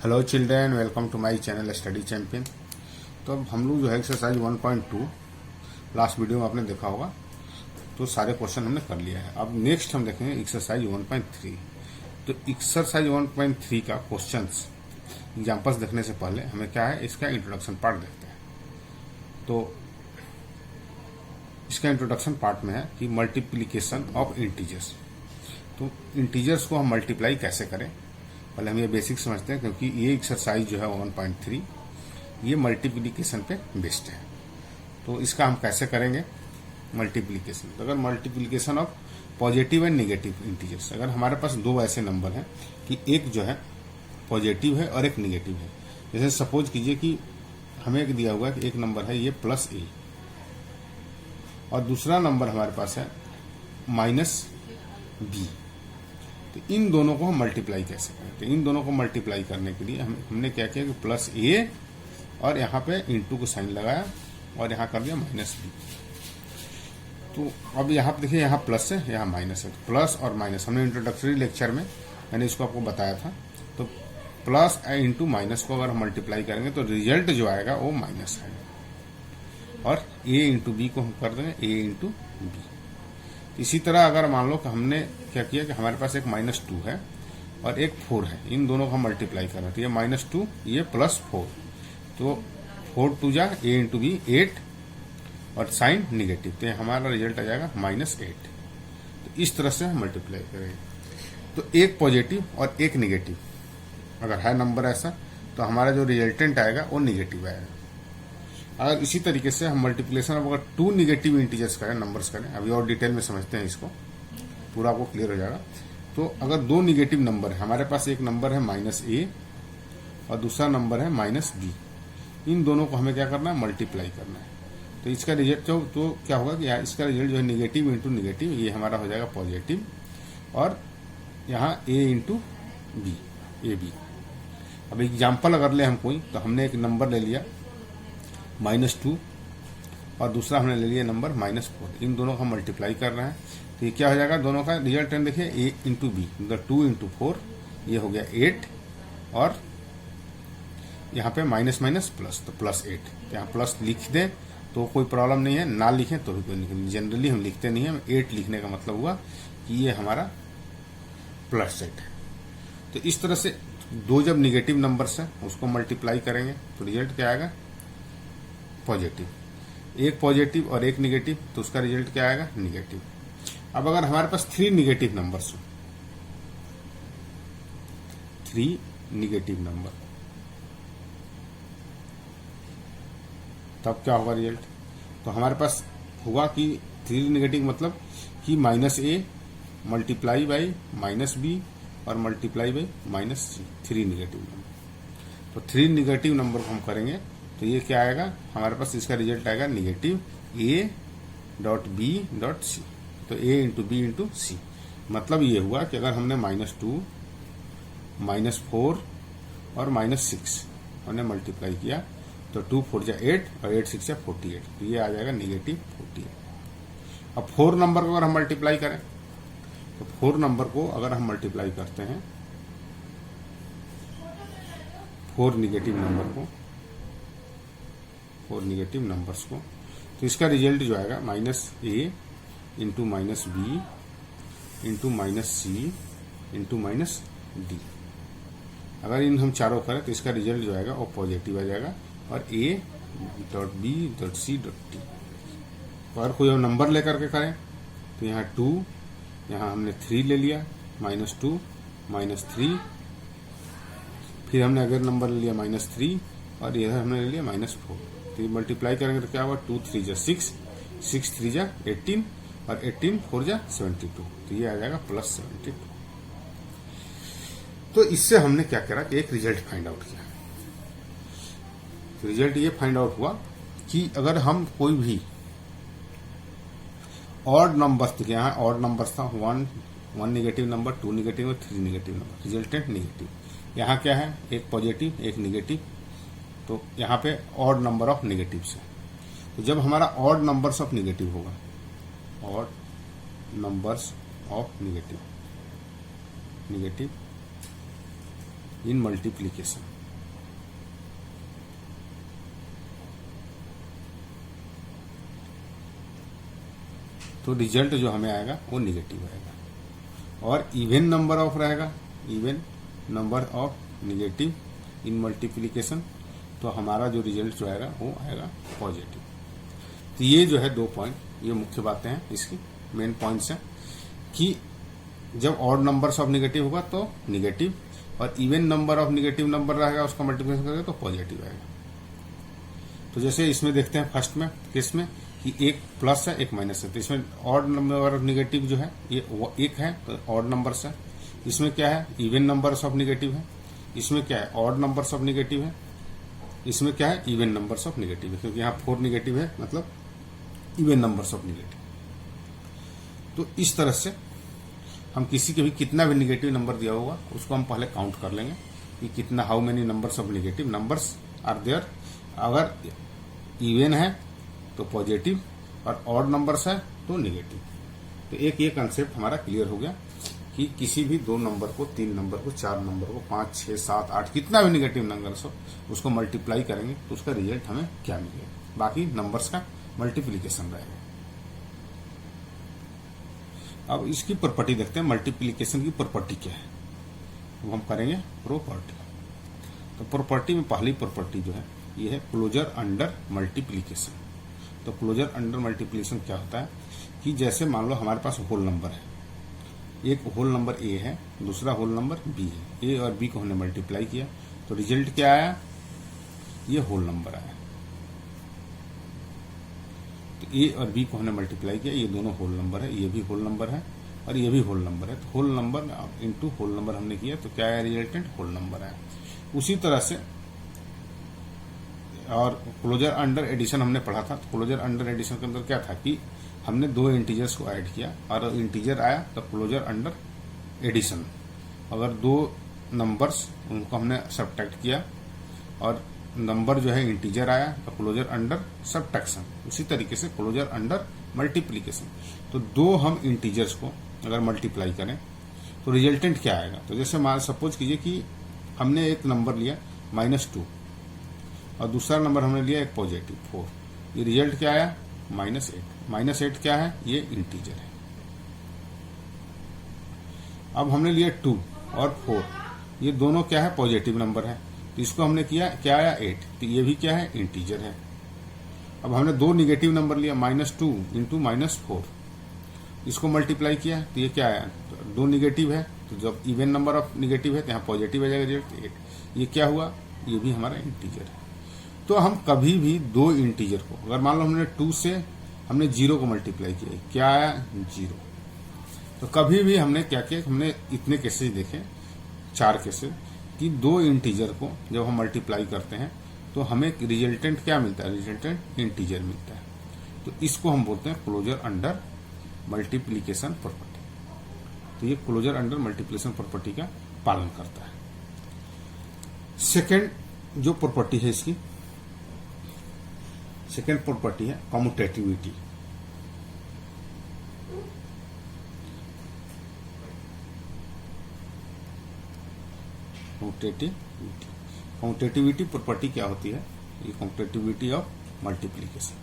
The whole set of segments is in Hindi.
Hello children, welcome to my channel study champion. तो अब हम लोग जो है एक्सरसाइज 1.2 लास्ट वीडियो में आपने देखा होगा, तो सारे क्वेश्चन हमने कर लिया है। अब नेक्स्ट हम देखेंगे एक्सरसाइज 1.3। तो एक्सरसाइज 1.3 का क्वेश्चंस एग्जाम्पल्स देखने से पहले हमें क्या है, इसका इंट्रोडक्शन पार्ट देखते हैं। तो इसका इंट्रोडक्शन पार्ट में है कि मल्टीप्लीकेशन ऑफ इंटीजर्स। तो इंटीजर्स को हम मल्टीप्लाई कैसे करें, पहले हम ये बेसिक समझते हैं, क्योंकि ये एक्सरसाइज जो है 1.3 ये मल्टीप्लिकेशन पे बेस्ड है। तो इसका हम कैसे करेंगे मल्टीप्लिकेशन। तो अगर multiplication of positive and negative integers, अगर हमारे पास दो ऐसे नंबर हैं कि एक जो है पॉजिटिव है और एक नेगेटिव है। जैसे सपोज कीजिए कि हमें एक दिया हुआ है कि एक नंबर है ये +a और दूसरा नंबर हमारे पास है -b। तो इन दोनों को हम मल्टीप्लाई कैसे करें। तो इन दोनों को मल्टीप्लाई करने के लिए हमने क्या किया कि +a और यहाँ पे इंटू को साइन लगाया और यहाँ कर दिया -b। तो अब यहाँ पे देखिए, यहाँ प्लस है यहाँ माइनस है। तो प्लस और माइनस हमने इंट्रोडक्टरी लेक्चर में मैंने इसको आपको बताया था। तो प्लस इंटू माइनस को अगर हम मल्टीप्लाई करेंगे तो रिजल्ट जो आएगा वो माइनस आएगा, और a इंटू बी को हम कर देंगे a इंटू बी। इसी तरह अगर मान लो कि हमने क्या किया कि हमारे पास एक -2 है और एक 4 है, इन दोनों को हम मल्टीप्लाई कर रहे हैं। तो ये -2 ये +4, तो 4 2 जा a इंटू बी 8 और साइन निगेटिव, तो हमारा रिजल्ट आ जाएगा -8। तो इस तरह से हम मल्टीप्लाई करेंगे। तो एक पॉजिटिव और एक निगेटिव अगर है नंबर ऐसा, तो हमारा जो रिजल्टेंट आएगा वो निगेटिव आएगा। अगर इसी तरीके से हम मल्टीप्लिकेशन अब अगर 2 निगेटिव इंटीजर्स करें, नंबर्स करें, अभी और डिटेल में समझते हैं इसको, पूरा आपको क्लियर हो जाएगा। तो अगर दो निगेटिव नंबर है, हमारे पास एक नंबर है -a और दूसरा नंबर है -b, इन दोनों को हमें क्या करना है, मल्टीप्लाई करना है। तो इसका रिजल्ट तो क्या होगा कि इसका रिजल्ट जो है निगेटिव इंटू निगेटिव, ये हमारा हो जाएगा पॉजिटिव, और यहाँ a into B A B. अब एग्जाम्पल अगर ले हम कोई, तो हमने एक नंबर ले लिया -2 और दूसरा हमने ले लिया नंबर -4, इन दोनों का मल्टीप्लाई कर रहे हैं। तो ये क्या हो जाएगा, दोनों का रिजल्ट देखिए a इंटू बी, मतलब 2 इंटू 4 ये हो गया 8, और यहाँ पे माइनस माइनस प्लस, तो +8। यहाँ प्लस लिख दें तो कोई प्रॉब्लम नहीं है, ना लिखें तो भी कोई नहीं, जनरली हम लिखते नहीं है। 8 लिखने का मतलब हुआ कि ये हमारा +8 है। तो इस तरह से दो जब निगेटिव नंबर्स हैं उसको मल्टीप्लाई करेंगे तो रिजल्ट क्या आएगा, पॉजिटिव। एक पॉजिटिव और एक निगेटिव, तो उसका रिजल्ट क्या आएगा, निगेटिव। अब अगर हमारे पास 3 निगेटिव नंबर्स हो, 3 निगेटिव नंबर, तब क्या होगा रिजल्ट। तो हमारे पास होगा कि 3 निगेटिव मतलब कि -a मल्टीप्लाई बाई -b और multiply by -c, 3 negative number. तो 3 निगेटिव नंबर को हम करेंगे तो ये क्या आएगा, हमारे पास इसका रिजल्ट आएगा निगेटिव a.b.c। तो a इंटू बी इंटू सी, मतलब ये हुआ कि अगर हमने -2 -4 और -6 हमने मल्टीप्लाई किया तो 2 4 जा 8 और 8 6 जा 48, तो ये आ जाएगा निगेटिव 48। अब 4 नंबर को अगर हम मल्टीप्लाई करें, तो 4 नंबर को अगर हम मल्टीप्लाई करते हैं, 4 निगेटिव नंबर को, 4 निगेटिव नंबर्स को, तो इसका रिजल्ट जो आएगा -a into -b into -c into -d। अगर इन हम चारों करें तो इसका रिजल्ट जो आएगा वो पॉजिटिव आ जाएगा, और a.b.c.d। और कोई और नंबर लेकर के करें तो यहाँ 2, यहाँ हमने 3 ले लिया, -2 -3, फिर हमने अगर नंबर ले लिया -3 और इधर हमने ले लिया -4। तो ये मल्टीप्लाई करेंगे तो क्या हुआ, 2 3 जा 6, 6 3 जा 18 और 18 4 जा 72, तो ये आ जाएगा +72। तो इससे हमने क्या करा कि एक रिजल्ट फाइंड आउट किया। तो रिजल्ट ये फाइंड आउट हुआ कि अगर हम कोई भी ऑड नंबर्स, देखिए यहाँ ऑड नंबर्स था, 1 निगेटिव नंबर, 2 निगेटिव और 3 निगेटिव नंबर, रिजल्टेंट निगेटिव। यहाँ क्या है, एक पॉजिटिव एक निगेटिव, तो यहाँ पे ऑड नंबर ऑफ निगेटिव्स है। तो जब हमारा ऑड नंबर्स ऑफ निगेटिव होगा, odd numbers of negative in multiplication. तो रिजल्ट जो हमें आएगा वो निगेटिव आएगा। और इवन नंबर ऑफ रहेगा, even number of negative in multiplication, तो हमारा जो रिजल्ट जो आएगा वो आएगा पॉजिटिव। तो ये जो है 2 पॉइंट, ये मुख्य बातें हैं इसकी, मेन पॉइंट्स हैं कि जब ऑड नंबर्स ऑफ निगेटिव होगा तो निगेटिव, और even number of negative number रहेगा उसका मल्टीप्लिकेशन करेगा तो पॉजिटिव आएगा। तो जैसे इसमें देखते हैं फर्स्ट में केस में कि एक प्लस है एक माइनस है, तो इसमें ऑड नंबर ऑफ निगेटिव जो है ये एक है तो ऑड नंबर्स है। इसमें क्या है, इवन नंबर्स ऑफ निगेटिव है। इसमें क्या है, ऑड नंबर्स ऑफ निगेटिव है। इसमें क्या है, इवन नंबर्स ऑफ निगेटिव है, क्योंकि यहाँ 4 निगेटिव है, मतलब इवन नंबर्स ऑफ निगेटिव। तो इस तरह से हम किसी के भी कितना भी निगेटिव नंबर दिया होगा उसको हम पहले काउंट कर लेंगे कि कितना, how many numbers of negative numbers are there. अगर इवन है तो पॉजिटिव और ऑड नंबर्स है तो निगेटिव। तो एक ये कंसेप्ट हमारा क्लियर हो गया कि किसी भी 2 नंबर को, 3 नंबर को, 4 नंबर को, 5, 6, 7, 8 कितना भी निगेटिव नंबर्स हो उसको मल्टीप्लाई करेंगे तो उसका रिजल्ट हमें क्या मिलेगा। बाकी नंबर्स का मल्टीप्लीकेशन रहेगा। अब इसकी प्रॉपर्टी देखते हैं, मल्टीप्लीकेशन की प्रॉपर्टी क्या है, वो हम करेंगे प्रॉपर्टी। तो प्रॉपर्टी में पहली प्रॉपर्टी जो है ये है क्लोजर अंडर मल्टीप्लीकेशन। तो क्लोजर अंडर मल्टीप्लीकेशन क्या होता है कि जैसे मान लो हमारे पास होल नंबर है, एक होल नंबर ए है, दूसरा होल नंबर बी है। ए और बी को हमने मल्टीप्लाई किया तो रिजल्ट क्या आया, ये होल नंबर आया। तो ए और बी को हमने मल्टीप्लाई किया, ये दोनों होल नंबर है, ये भी होल नंबर है और ये भी होल नंबर है। तो whole number into whole number हमने किया तो क्या आया, रिजल्टेंट होल नंबर आया। उसी तरह से और क्लोजर अंडर एडिशन हमने पढ़ा था। तो क्लोजर अंडर एडिशन के अंदर क्या था कि हमने 2 इंटीजर्स को ऐड किया और इंटीजर आया तो क्लोजर अंडर एडिशन। अगर 2 नंबर्स उनको हमने सब्ट्रैक्ट किया और नंबर जो है इंटीजर आया तो क्लोजर अंडर सब्ट्रैक्शन। उसी तरीके से क्लोजर अंडर मल्टीप्लीकेशन। तो 2 हम इंटीजर्स को अगर मल्टीप्लाई करें तो रिजल्टेंट क्या आएगा। तो जैसे मान सपोज कीजिए कि हमने एक नंबर लिया -2 और दूसरा नंबर हमने लिया एक पॉजिटिव 4, ये रिजल्ट क्या आया, -8। -8 क्या है, ये इंटीजर है। अब हमने लिया 2 और 4, ये दोनों क्या है, पॉजिटिव नंबर है। तो इसको हमने किया, क्या आया, 8। तो ये भी क्या है, इंटीजर है। अब हमने 2 निगेटिव नंबर लिया, -2 इंटू -4, इसको मल्टीप्लाई किया तो ये क्या आया, 2 निगेटिव है। तो जब इवन नंबर ऑफ निगेटिव है तो यहाँ पॉजिटिव आ जाएगा रिजल्ट 8। ये क्या हुआ, ये भी हमारा इंटीजर है। तो हम कभी भी 2 इंटीजर को, अगर मान लो हमने 2 से हमने 0 को मल्टीप्लाई किया, क्या आया, 0। तो कभी भी हमने क्या किया, हमने इतने केसेस देखे, 4 केसेस, कि 2 इंटीजर को जब हम मल्टीप्लाई करते हैं तो हमें रिजल्टेंट क्या मिलता है, रिजल्टेंट इंटीजर मिलता है। तो इसको हम बोलते हैं क्लोजर अंडर मल्टीप्लीकेशन प्रॉपर्टी। तो ये क्लोजर अंडर मल्टीप्लीकेशन प्रॉपर्टी का पालन करता है। सेकेंड जो प्रॉपर्टी है इसकी, सेकेंड प्रॉपर्टी है कम्यूटेटिविटी। कम्यूटेटिविटी प्रॉपर्टी क्या होती है, ये कम्यूटेटिविटी ऑफ मल्टीप्लीकेशन।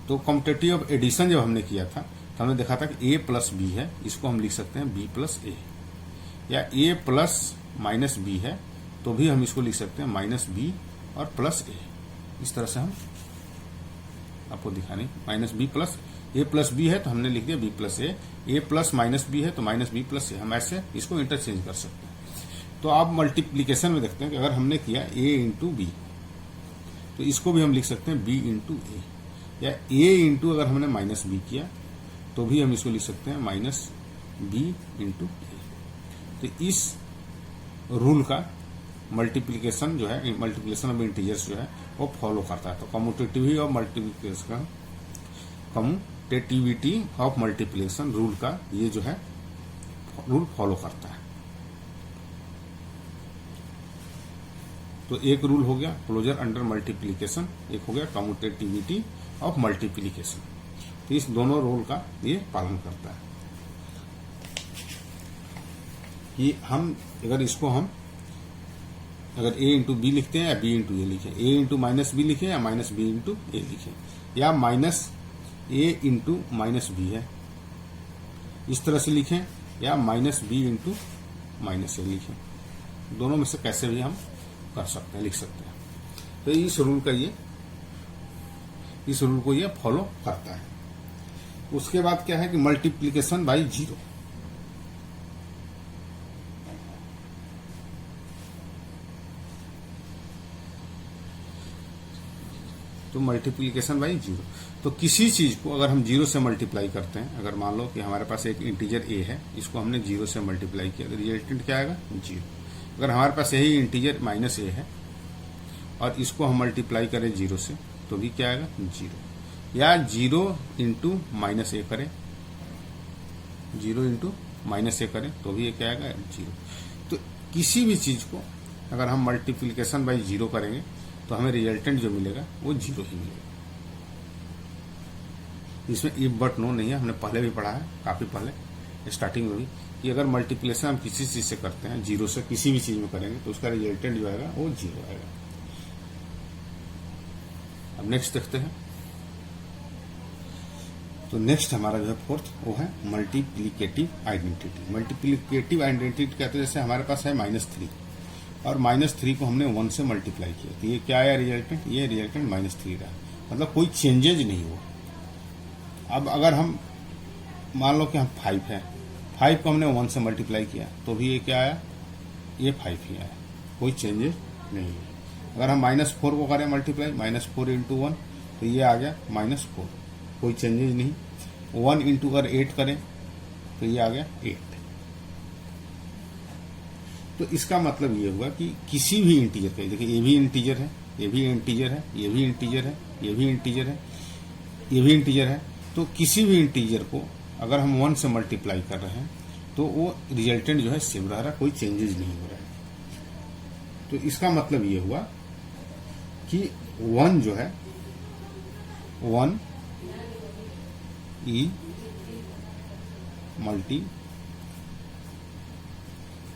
तो कम्यूटेटिव ऑफ एडिशन जब हमने किया था तो हमने देखा था कि a प्लस बी है, इसको हम लिख सकते हैं b प्लस ए, या a प्लस माइनस बी है तो भी हम इसको लिख सकते हैं -b और +a। इस तरह से हम आपको दिखाने, -b plus a plus b है तो हमने लिख दिया b plus a plus -b है तो -b प्लस a। हम ऐसे इसको इंटरचेंज कर सकते हैं। तो आप मल्टीप्लीकेशन में देखते हैं कि अगर हमने किया a इंटू बी तो इसको भी हम लिख सकते हैं b इंटू ए, या a इंटू अगर हमने -b किया तो भी हम इसको लिख सकते हैं -b इंटू ए। तो इस रूल का मल्टीप्लीकेशन जो है, मल्टीप्लीकेशन ऑफ इंटीजर्स जो है वो फॉलो करता है। तो commutativity of multiplication, commutativity of multiplication rule का ये जो है रूल फॉलो करता है। तो एक रूल हो गया क्लोजर अंडर मल्टीप्लीकेशन, एक हो गया कम्यूटेटिविटी ऑफ मल्टीप्लीकेशन। तो इस दोनों रूल का ये पालन करता है। कि हम अगर इसको हम अगर a इंटू बी लिखते हैं या b इंटू ए लिखें, a इंटू माइनस बी लिखें या माइनस बी इंटू ए लिखें, या minus a into minus B है इस तरह से लिखें, या minus B into minus A लिखें, दोनों में से कैसे भी हम कर सकते हैं, लिख सकते हैं। तो इस रूल को ये फॉलो करता है। उसके बाद क्या है कि मल्टीप्लीकेशन बाई जीरो। तो मल्टीप्लीकेशन बाई जीरो, तो किसी चीज को अगर हम जीरो से मल्टीप्लाई करते हैं, अगर मान लो कि हमारे पास एक इंटीजर ए है, इसको हमने जीरो से मल्टीप्लाई किया तो रिजल्टेंट क्या आएगा, जीरो। अगर हमारे पास यही इंटीजर माइनस ए है और इसको हम मल्टीप्लाई करें जीरो से तो भी क्या आएगा, जीरो। या जीरो इंटू माइनस ए करें, जीरो इंटू माइनस ए करें तो भी ये क्या आएगा, जीरो। तो किसी भी चीज को अगर हम मल्टीप्लीकेशन बाई जीरो करेंगे तो हमें रिजल्टेंट जो मिलेगा वो जीरो ही मिलेगा। इसमें इफ बट नो नहीं है, हमने पहले भी पढ़ा है, काफी पहले स्टार्टिंग में भी, कि अगर मल्टीप्लिकेशन हम किसी चीज से करते हैं, जीरो से किसी भी चीज में करेंगे तो उसका रिजल्टेंट जो आएगा वो जीरो आएगा। अब नेक्स्ट देखते हैं। तो नेक्स्ट हमारा जो है फोर्थ वो है मल्टीप्लिकेटिव आइडेंटिटी। मल्टीप्लिकेटिव आइडेंटिटी कहते हैं जैसे हमारे पास है -3 और -3 को हमने 1 से मल्टीप्लाई किया तो ये क्या आया रिजल्टेंट, ये रिजल्टेंट -3 रहा, मतलब कोई चेंजेज नहीं हुआ। अब अगर हम मान लो कि हम 5 है, 5 को हमने 1 से मल्टीप्लाई किया तो भी ये क्या आया, ये 5 ही आया, कोई चेंजेस नहीं है। अगर हम -4 को करें मल्टीप्लाई, -4 इंटू 1 तो ये आ गया -4, कोई चेंजेस नहीं। 1 इंटू अगर 8 करें तो ये आ गया 8। तो इसका मतलब ये हुआ कि किसी भी इंटीजर का, देखिए ये भी इंटीजर है, ये भी इंटीजर है, ये भी इंटीजर है, ये भी इंटीजर है, ये भी इंटीजर है, तो किसी भी इंटीजर को अगर हम 1 से मल्टीप्लाई कर रहे हैं तो वो रिजल्टेंट जो है सेम रह रहा है, कोई चेंजेस नहीं हो रहा है। तो इसका मतलब ये हुआ कि 1 जो है 1 ई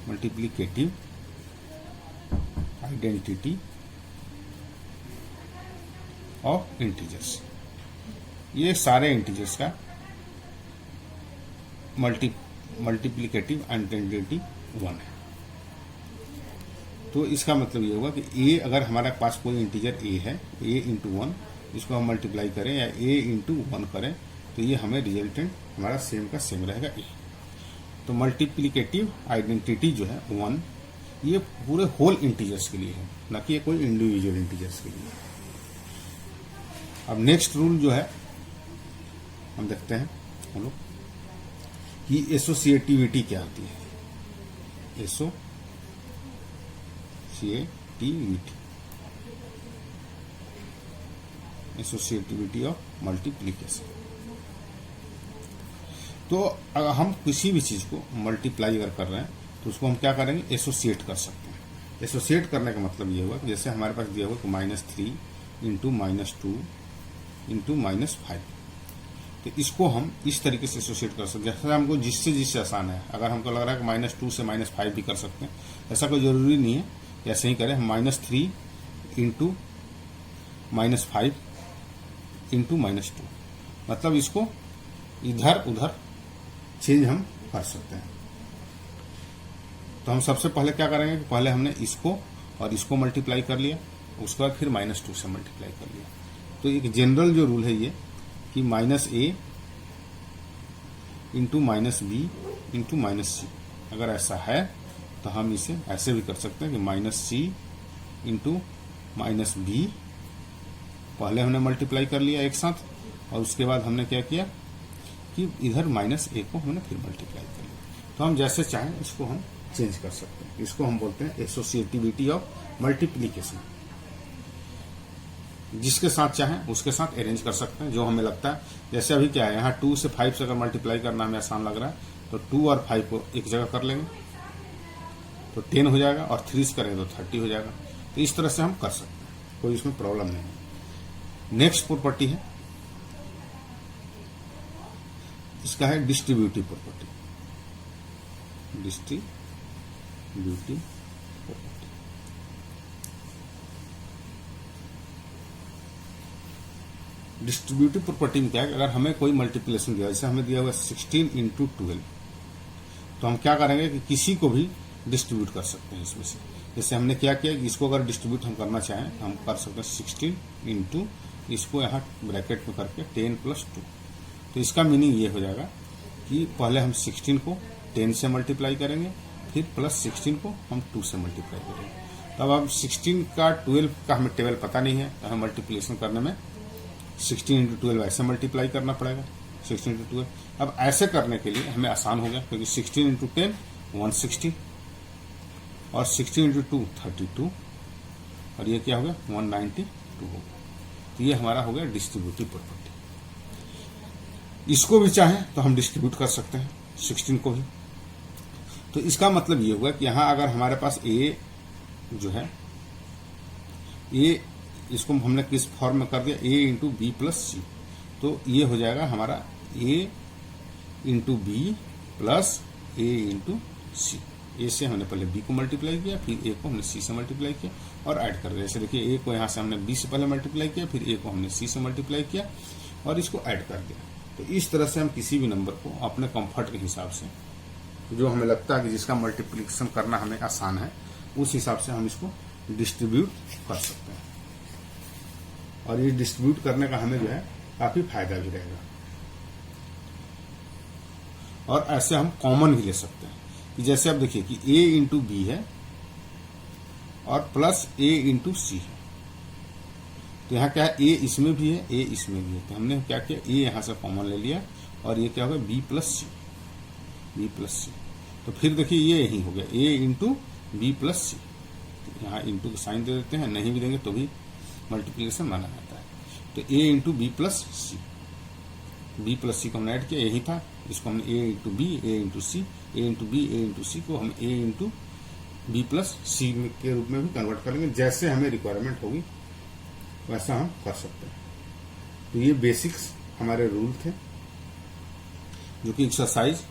मल्टीप्लिकेटिव आइडेंटिटी ऑफ इंटीजर्स, ये सारे इंटीजर्स का मल्टीप्लिकेटिव आइडेंटिटी 1 है। तो इसका मतलब ये होगा कि ए, अगर हमारे पास कोई इंटीजर ए है, ए इंटू 1, इसको हम मल्टीप्लाई करें या ए इंटू 1 करें तो ये हमें रिजल्टेंट हमारा सेम का सेम रहेगा ए। तो मल्टीप्लिकेटिव आइडेंटिटी जो है 1, ये पूरे होल इंटीजर्स के लिए है, न कि कोई इंडिविजुअल इंटीजर्स के लिए। अब नेक्स्ट रूल जो है हम देखते हैं हम लोग कि एसोसिएटिविटी क्या होती है। Associativity of multiplication. तो अगर हम किसी भी चीज को मल्टीप्लाई अगर कर रहे हैं तो उसको हम क्या करेंगे, एसोसिएट कर सकते हैं। एसोसिएट करने का मतलब ये हुआ कि जैसे हमारे पास दिया हुआ कि -3 इंटू -2 इंटू -5, तो इसको हम इस तरीके से एसोसिएट कर सकते हैं जैसे हमको जिससे आसान है। अगर हमको लग रहा है कि -2 से -5 भी कर सकते हैं, ऐसा कोई जरूरी नहीं है, ऐसे ही करें। -3 इंटू -5 इंटू -2, मतलब इसको इधर उधर चेंज हम कर सकते हैं। तो हम सबसे पहले क्या करेंगे कि पहले हमने इसको और इसको मल्टीप्लाई कर लिया, उसके बाद फिर -2 से मल्टीप्लाई कर लिया। तो एक जनरल जो रूल है ये कि -a into -b into -c, अगर ऐसा है तो हम इसे ऐसे भी कर सकते हैं कि -c इंटू -b, पहले हमने मल्टीप्लाई कर लिया एक साथ और उसके बाद हमने क्या किया कि इधर -a को हमने फिर मल्टीप्लाई कर लिया। तो हम जैसे चाहें इसको हम चेंज कर सकते हैं। इसको हम बोलते हैं एसोसिएटिविटी ऑफ मल्टीप्लिकेशन। जिसके साथ चाहें उसके साथ अरेंज कर सकते हैं जो हमें लगता है। जैसे अभी क्या है, यहाँ 2 से 5 से अगर मल्टीप्लाई करना हमें आसान लग रहा है तो 2 और 5 को एक जगह कर लेंगे तो 10 हो जाएगा, और 3 से करेंगे तो 30 हो जाएगा। तो इस तरह से हम कर सकते हैं, कोई इसमें प्रॉब्लम नहीं है। नेक्स्ट प्रॉपर्टी है, इसका है distributive property. Distributive distributive property. Distributive property में क्या है, अगर हमें कोई मल्टीप्लिकेशन दिया, जैसे हमें दिया हुआ 16 इंटू 12, तो हम क्या करेंगे कि किसी को भी डिस्ट्रीब्यूट कर सकते हैं इसमें से। जैसे हमने क्या किया, इसको अगर डिस्ट्रीब्यूट हम करना चाहें तो हम कर सकते हैं 16 इंटू, इसको यहाँ ब्रैकेट में करके 10 प्लस 2। तो इसका मीनिंग ये हो जाएगा कि पहले हम 16 को 10 से मल्टीप्लाई करेंगे, फिर प्लस 16 को हम 2 से मल्टीप्लाई करेंगे। तब अब 16 का 12 का हमें टेबल पता नहीं है, तो हमें मल्टीप्लिकेशन करने में 16 इंटू 12 ऐसे मल्टीप्लाई करना पड़ेगा, 16 इंटू 12। अब ऐसे करने के लिए हमें आसान हो गया, क्योंकि 16 इंटू 10 160 और 16 इंटू 2 32 और ये क्या हो गया 192 हो गया। तो ये हमारा हो गया डिस्ट्रीब्यूटिव प्रॉपर्टी। इसको भी चाहें तो हम डिस्ट्रीब्यूट कर सकते हैं 16 को भी। तो इसका मतलब ये होगा कि यहां अगर हमारे पास ए जो है, ए इसको हमने किस फॉर्म में कर दिया, ए इंटू बी प्लस सी, तो ये हो जाएगा हमारा ए इंटू बी प्लस ए इंटू सी। ए से हमने पहले बी को मल्टीप्लाई किया, फिर ए को हमने सी से मल्टीप्लाई किया और ऐड कर दिया। जैसे देखिए ए को यहाँ से हमने बी से पहले मल्टीप्लाई किया, फिर ए को हमने सी से मल्टीप्लाई किया और इसको ऐड कर दिया। तो इस तरह से हम किसी भी नंबर को अपने कंफर्ट के हिसाब से, जो हमें लगता है कि जिसका मल्टीप्लिकेशन करना हमें आसान है, उस हिसाब से हम इसको डिस्ट्रीब्यूट कर सकते हैं। और ये डिस्ट्रीब्यूट करने का हमें जो है काफी फायदा भी रहेगा। और ऐसे हम कॉमन भी ले सकते हैं कि जैसे अब देखिए कि a इंटू बी है और प्लस a इंटू सी है। तो यहाँ क्या है, a इसमें भी है, a इसमें भी है। तो हमने क्या किया, a यहाँ से कॉमन ले लिया और ये क्या होगा b plus C, B plus सी। तो फिर देखिए ये यही हो गया a इंटू बी प्लस सी। यहाँ इंटू का साइन दे देते हैं, नहीं भी देंगे तो भी मल्टीप्लिकेशन माना जाता है। तो a into B plus C, B plus C को हमने ऐड किया, यही था। इसको हमने a into B, a into C, a into B, a into C को हम a into B plus C के रूप में भी कन्वर्ट करेंगे। जैसे हमें रिक्वायरमेंट होगी वैसा हम कर सकते हैं। तो ये बेसिक्स हमारे रूल थे, जो कि एक्सरसाइज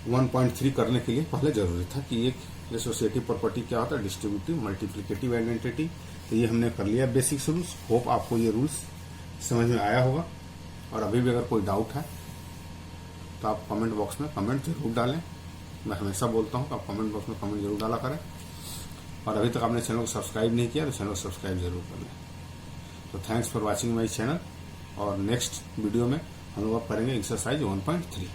1.3 करने के लिए पहले जरूरी था कि एक एसोसिएटिव प्रॉपर्टी क्या होता है, डिस्ट्रीब्यूटिव मल्टीप्लिकेटिव आइडेंटिटी। तो ये हमने कर लिया बेसिक्स रूल्स। होप आपको ये रूल्स समझ में आया होगा। और अभी भी अगर कोई डाउट है तो आप कमेंट बॉक्स में कमेंट जरूर डालें। मैं हमेशा बोलता हूँ कि आप कमेंट बॉक्स में कमेंट जरूर डाला करें। और अभी तक आपने चैनल को सब्सक्राइब नहीं किया तो चैनल को सब्सक्राइब जरूर कर लें। तो thanks for watching my channel. और नेक्स्ट वीडियो में हम लोग करेंगे एक्सरसाइज 1.3।